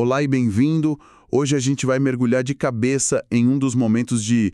Olá e bem-vindo. Hoje a gente vai mergulhar de cabeça em um dos momentos de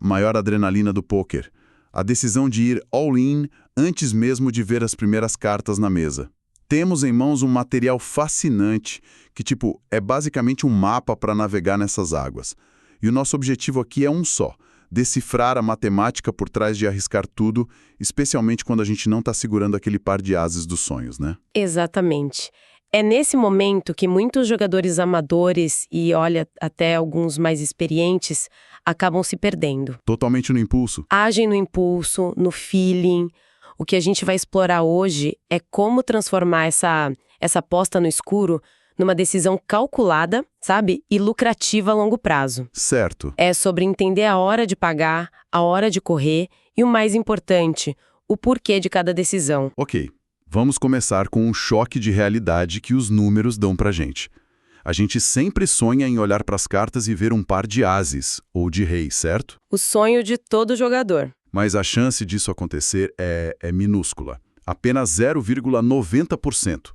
maior adrenalina do poker. A decisão de ir all-in antes mesmo de ver as primeiras cartas na mesa. Temos em mãos um material fascinante que, é basicamente um mapa para navegar nessas águas. E o nosso objetivo aqui é um só: decifrar a matemática por trás de arriscar tudo, especialmente quando a gente não está segurando aquele par de ases dos sonhos, né? Exatamente. É nesse momento que muitos jogadores amadores e, olha, até alguns mais experientes, acabam se perdendo. Totalmente no impulso. Agem no impulso, no feeling. O que a gente vai explorar hoje é como transformar essa aposta no escuro numa decisão calculada, sabe? E lucrativa a longo prazo. Certo. É sobre entender a hora de pagar, a hora de correr e, o mais importante, o porquê de cada decisão. Ok. Vamos começar com um choque de realidade que os números dão pra gente. A gente sempre sonha em olhar para as cartas e ver um par de ases, ou de reis, certo? O sonho de todo jogador. Mas a chance disso acontecer é minúscula. Apenas 0,90%.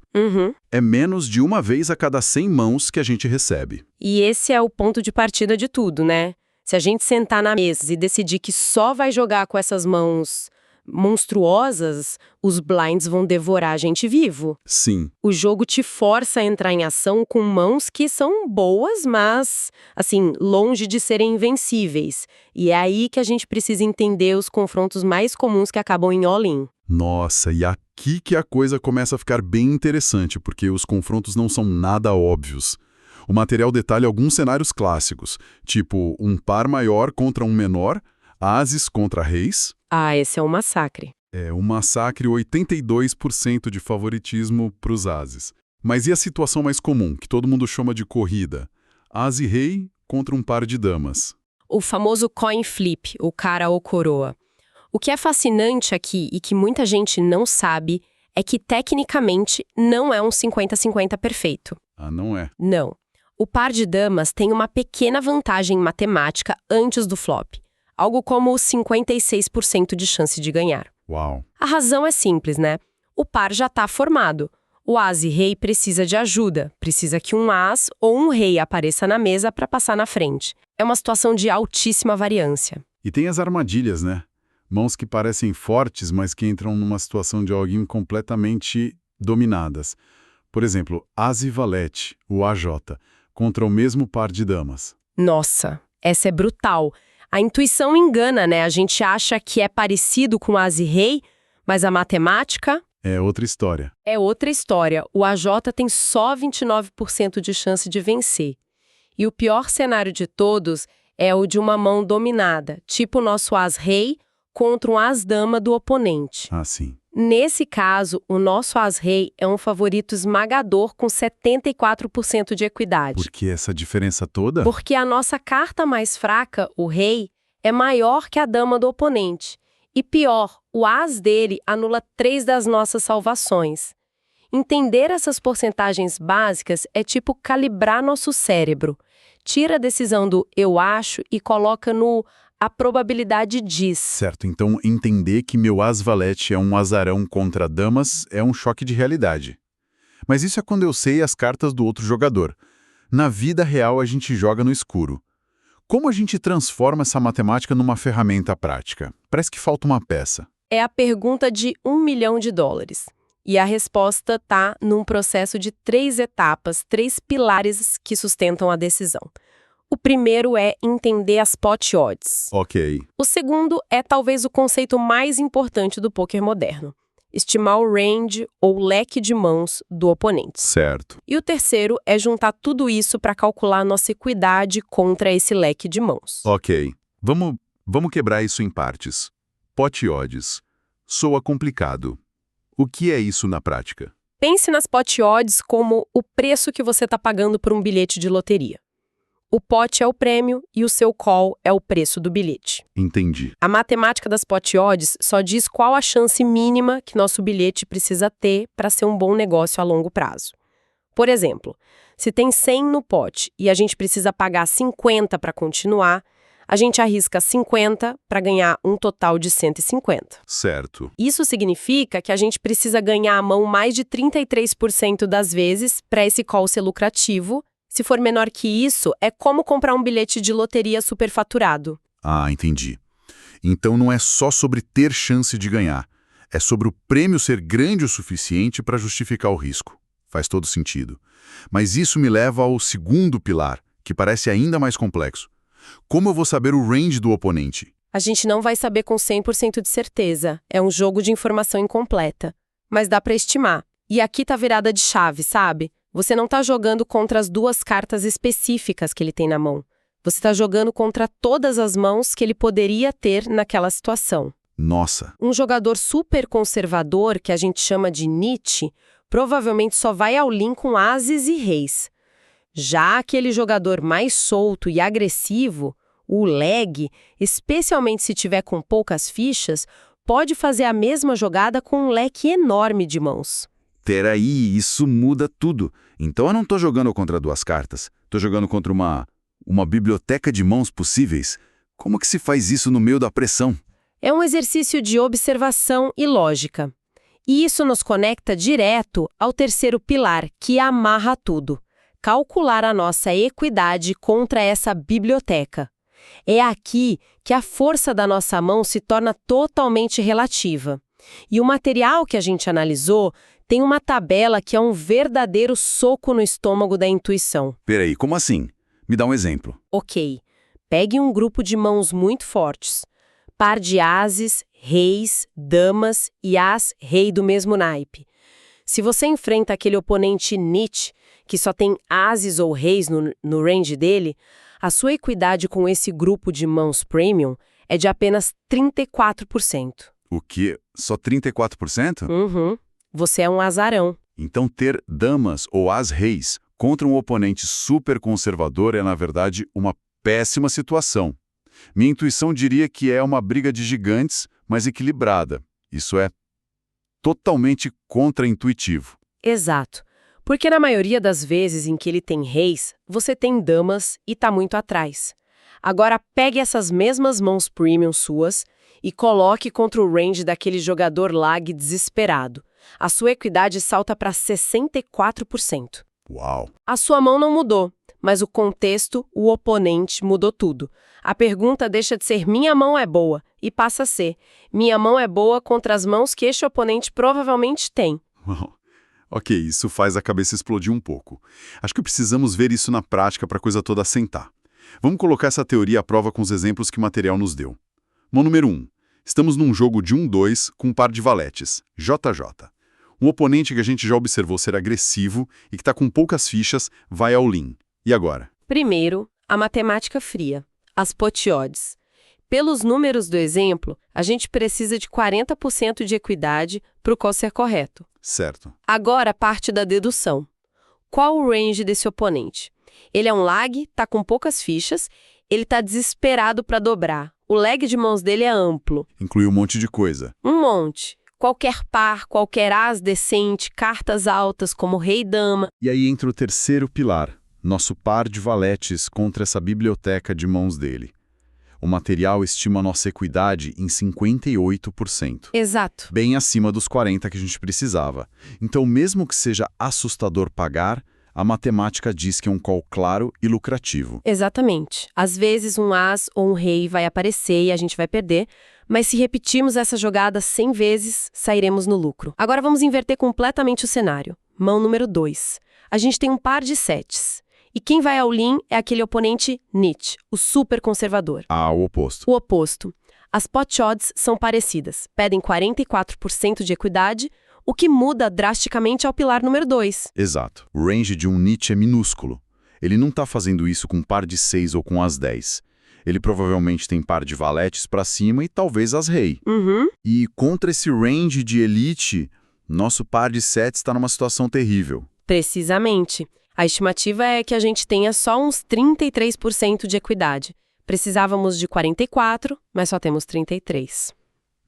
É menos de uma vez a cada 100 mãos que a gente recebe. E esse é o ponto de partida de tudo, né? Se a gente sentar na mesa e decidir que só vai jogar com essas mãos monstruosas, os blinds vão devorar a gente vivo. Sim. O jogo te força a entrar em ação com mãos que são boas, mas, longe de serem invencíveis. E é aí que a gente precisa entender os confrontos mais comuns que acabam em all-in. Nossa, e aqui que a coisa começa a ficar bem interessante, porque os confrontos não são nada óbvios. O material detalha alguns cenários clássicos, tipo um par maior contra um menor, ases contra reis. Ah, esse é um massacre. É um massacre, 82% de favoritismo para os ases. Mas e a situação mais comum, que todo mundo chama de corrida? As e rei contra um par de damas. O famoso coin flip, o cara ou coroa. O que é fascinante aqui e que muita gente não sabe é que, tecnicamente, não é um 50-50 perfeito. Ah, não é? Não. O par de damas tem uma pequena vantagem matemática antes do flop. Algo como 56% de chance de ganhar. Uau! A razão é simples, né? O par já está formado. O as e rei precisa de ajuda. Precisa que um as ou um rei apareça na mesa para passar na frente. É uma situação de altíssima variância. E tem as armadilhas, né? Mãos que parecem fortes, mas que entram numa situação de all-in completamente dominadas. Por exemplo, as e valete, o AJ, contra o mesmo par de damas. Nossa, essa é brutal. A intuição engana, né? A gente acha que é parecido com as e rei, mas a matemática... É outra história. É outra história. O AJ tem só 29% de chance de vencer. E o pior cenário de todos é o de uma mão dominada, tipo o nosso as-rei contra um as-dama do oponente. Ah, sim. Nesse caso, o nosso as-rei é um favorito esmagador com 74% de equidade. Por que essa diferença toda? Porque a nossa carta mais fraca, o rei, é maior que a dama do oponente. E pior, o as dele anula 3 das nossas salvações. Entender essas porcentagens básicas é tipo calibrar nosso cérebro. Tira a decisão do eu acho e coloca no a probabilidade diz. Certo, então entender que meu as-valete é um azarão contra damas é um choque de realidade. Mas isso é quando eu sei as cartas do outro jogador. Na vida real a gente joga no escuro. Como a gente transforma essa matemática numa ferramenta prática? Parece que falta uma peça. É a pergunta de $1 milhão. E a resposta está num processo de 3 etapas, 3 pilares que sustentam a decisão. O primeiro é entender as pot odds. Ok. O segundo é talvez o conceito mais importante do poker moderno. Estimar o range ou leque de mãos do oponente. Certo. E o terceiro é juntar tudo isso para calcular nossa equidade contra esse leque de mãos. Ok. Vamos quebrar isso em partes. Pot odds. Soa complicado. O que é isso na prática? Pense nas pot odds como o preço que você está pagando por um bilhete de loteria. O pot é o prêmio e o seu call é o preço do bilhete. Entendi. A matemática das pot odds só diz qual a chance mínima que nosso bilhete precisa ter para ser um bom negócio a longo prazo. Por exemplo, se tem 100 no pot e a gente precisa pagar 50 para continuar, a gente arrisca 50 para ganhar um total de 150. Certo. Isso significa que a gente precisa ganhar a mão mais de 33% das vezes para esse call ser lucrativo, Se for menor que isso, é como comprar um bilhete de loteria superfaturado. Ah, entendi. Então não é só sobre ter chance de ganhar. É sobre o prêmio ser grande o suficiente para justificar o risco. Faz todo sentido. Mas isso me leva ao segundo pilar, que parece ainda mais complexo. Como eu vou saber o range do oponente? A gente não vai saber com 100% de certeza. É um jogo de informação incompleta. Mas dá para estimar. E aqui tá a virada de chave, sabe? Você não tá jogando contra as duas cartas específicas que ele tem na mão. Você tá jogando contra todas as mãos que ele poderia ter naquela situação. Nossa! Um jogador super conservador, que a gente chama de Nietzsche, provavelmente só vai ao lean com ases e reis. Já aquele jogador mais solto e agressivo, o leg, especialmente se tiver com poucas fichas, pode fazer a mesma jogada com um leque enorme de mãos. Peraí, isso muda tudo. Então eu não tô jogando contra duas cartas. Tô jogando contra uma biblioteca de mãos possíveis. Como que se faz isso no meio da pressão? É um exercício de observação e lógica. E isso nos conecta direto ao terceiro pilar, que amarra tudo. Calcular a nossa equidade contra essa biblioteca. É aqui que a força da nossa mão se torna totalmente relativa. E o material que a gente analisou tem uma tabela que é um verdadeiro soco no estômago da intuição. Peraí, como assim? Me dá um exemplo. Ok, pegue um grupo de mãos muito fortes. Par de ases, reis, damas e as-rei do mesmo naipe. Se você enfrenta aquele oponente Nietzsche, que só tem ases ou reis no range dele, a sua equidade com esse grupo de mãos premium é de apenas 34%. O quê? Só 34%? Uhum. Você é um azarão. Então ter damas ou as-reis contra um oponente super conservador é, na verdade, uma péssima situação. Minha intuição diria que é uma briga de gigantes, mas equilibrada. Isso é totalmente contra-intuitivo. Exato. Porque na maioria das vezes em que ele tem reis, você tem damas e tá muito atrás. Agora pegue essas mesmas mãos premium suas e coloque contra o range daquele jogador lag desesperado. A sua equidade salta para 64%. Uau! A sua mão não mudou, mas o contexto, o oponente, mudou tudo. A pergunta deixa de ser minha mão é boa e passa a ser minha mão é boa contra as mãos que este oponente provavelmente tem. Uau. Ok, isso faz a cabeça explodir um pouco. Acho que precisamos ver isso na prática para a coisa toda assentar. Vamos colocar essa teoria à prova com os exemplos que o material nos deu. Mão número 1. Estamos num jogo de 1-2 com um par de valetes, JJ. Um oponente que a gente já observou ser agressivo e que está com poucas fichas vai ao lean. E agora? Primeiro, a matemática fria, as pot odds. Pelos números do exemplo, a gente precisa de 40% de equidade para o call ser correto. Certo. Agora, parte da dedução. Qual o range desse oponente? Ele é um lag, tá com poucas fichas, ele tá desesperado para dobrar. O lag de mãos dele é amplo. Inclui um monte de coisa. Um monte. Qualquer par, qualquer as decente, cartas altas como rei e dama. E aí entra o terceiro pilar, nosso par de valetes contra essa biblioteca de mãos dele. O material estima nossa equidade em 58%. Exato. Bem acima dos 40% que a gente precisava. Então, mesmo que seja assustador pagar, a matemática diz que é um call claro e lucrativo. Exatamente. Às vezes um as ou um rei vai aparecer e a gente vai perder, mas se repetirmos essa jogada 100 vezes, sairemos no lucro. Agora vamos inverter completamente o cenário. Mão número 2. A gente tem um par de sets. E quem vai ao lean é aquele oponente Nietzsche, o super conservador. Ah, o oposto. O oposto. As pot odds são parecidas, pedem 44% de equidade, o que muda drasticamente ao pilar número 2. Exato. O range de um Nietzsche é minúsculo. Ele não está fazendo isso com par de 6 ou com as 10. Ele provavelmente tem par de valetes para cima e talvez as rei. Uhum. E contra esse range de elite, nosso par de sets está numa situação terrível. Precisamente. A estimativa é que a gente tenha só uns 33% de equidade. Precisávamos de 44, mas só temos 33.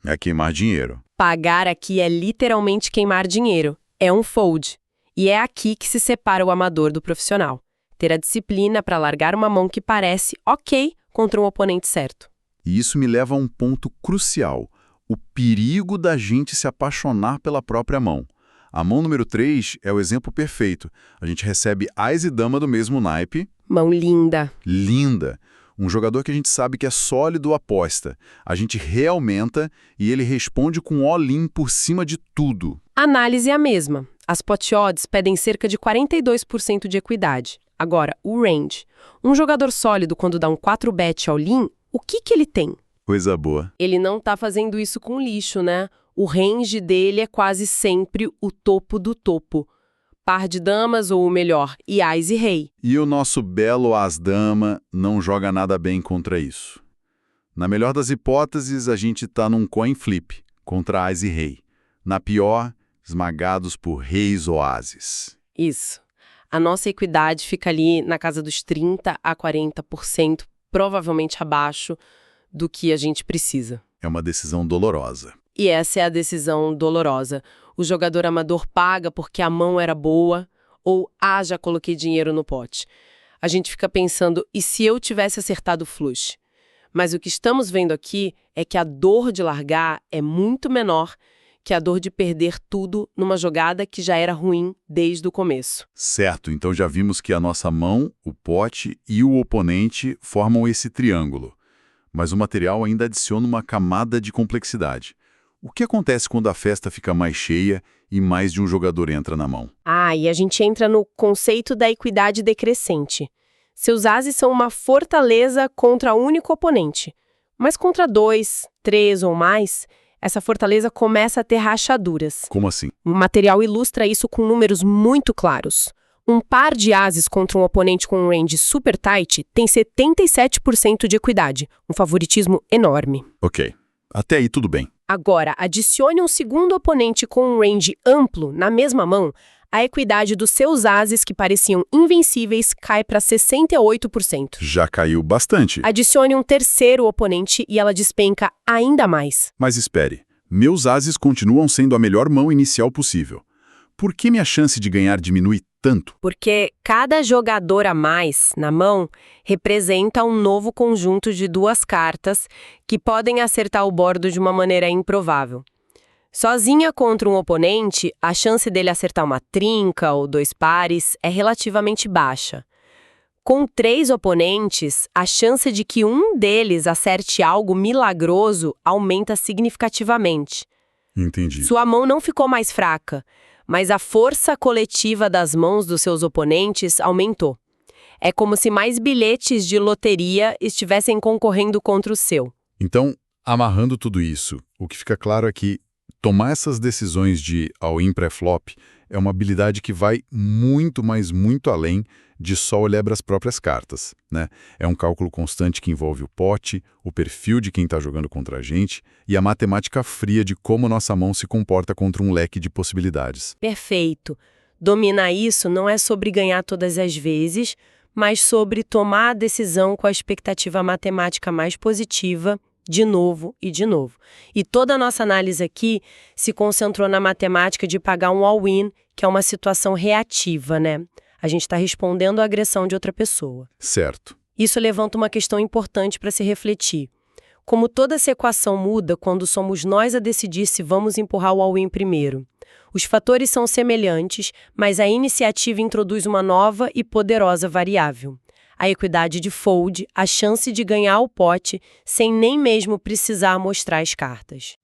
É queimar dinheiro. Pagar aqui é literalmente queimar dinheiro. É um fold. E é aqui que se separa o amador do profissional. Ter a disciplina para largar uma mão que parece ok contra um oponente certo. E isso me leva a um ponto crucial. O perigo da gente se apaixonar pela própria mão. A mão número 3 é o exemplo perfeito. A gente recebe ás e dama do mesmo naipe. Mão linda. Linda. Um jogador que a gente sabe que é sólido aposta. A gente realmente e ele responde com all-in por cima de tudo. A análise é a mesma. As pot odds pedem cerca de 42% de equidade. Agora, o range. Um jogador sólido, quando dá um 4-bet all-in, o que ele tem? Coisa boa. Ele não tá fazendo isso com lixo, né? O range dele é quase sempre o topo do topo. Par de damas, ou melhor, e ás e rei. E o nosso belo as-dama não joga nada bem contra isso. Na melhor das hipóteses, a gente tá num coin flip, contra ás e rei. Na pior, esmagados por reis ou ases. Isso. A nossa equidade fica ali na casa dos 30% a 40%, provavelmente abaixo do que a gente precisa. É uma decisão dolorosa. E essa é a decisão dolorosa. O jogador amador paga porque a mão era boa, ou já coloquei dinheiro no pote. A gente fica pensando, e se eu tivesse acertado o flush? Mas o que estamos vendo aqui é que a dor de largar é muito menor que a dor de perder tudo numa jogada que já era ruim desde o começo. Certo, então já vimos que a nossa mão, o pote e o oponente formam esse triângulo. Mas o material ainda adiciona uma camada de complexidade. O que acontece quando a festa fica mais cheia e mais de um jogador entra na mão? E a gente entra no conceito da equidade decrescente. Seus ases são uma fortaleza contra um único oponente. Mas contra 2, 3 ou mais, essa fortaleza começa a ter rachaduras. Como assim? O material ilustra isso com números muito claros. Um par de ases contra um oponente com um range super tight tem 77% de equidade, um favoritismo enorme. Ok, até aí tudo bem. Agora, adicione um segundo oponente com um range amplo na mesma mão, a equidade dos seus ases que pareciam invencíveis cai para 68%. Já caiu bastante. Adicione um terceiro oponente e ela despenca ainda mais. Mas espere, meus ases continuam sendo a melhor mão inicial possível. Por que minha chance de ganhar diminui tanto? Porque cada jogador a mais na mão representa um novo conjunto de duas cartas que podem acertar o bordo de uma maneira improvável. Sozinha contra um oponente, a chance dele acertar uma trinca ou 2 pares é relativamente baixa. Com 3 oponentes, a chance de que um deles acerte algo milagroso aumenta significativamente. Entendi. Sua mão não ficou mais fraca, mas a força coletiva das mãos dos seus oponentes aumentou. É como se mais bilhetes de loteria estivessem concorrendo contra o seu. Então, amarrando tudo isso, o que fica claro é que tomar essas decisões de all-in pré-flop é uma habilidade que vai muito, mas muito além de só olhar para as próprias cartas, né? É um cálculo constante que envolve o pote, o perfil de quem está jogando contra a gente e a matemática fria de como nossa mão se comporta contra um leque de possibilidades. Perfeito. Dominar isso não é sobre ganhar todas as vezes, mas sobre tomar a decisão com a expectativa matemática mais positiva, de novo e de novo. E toda a nossa análise aqui se concentrou na matemática de pagar um all-in, que é uma situação reativa, né? A gente está respondendo à agressão de outra pessoa. Certo. Isso levanta uma questão importante para se refletir. Como toda essa equação muda quando somos nós a decidir se vamos empurrar o all-in primeiro. Os fatores são semelhantes, mas a iniciativa introduz uma nova e poderosa variável. A equidade de fold, a chance de ganhar o pote sem nem mesmo precisar mostrar as cartas.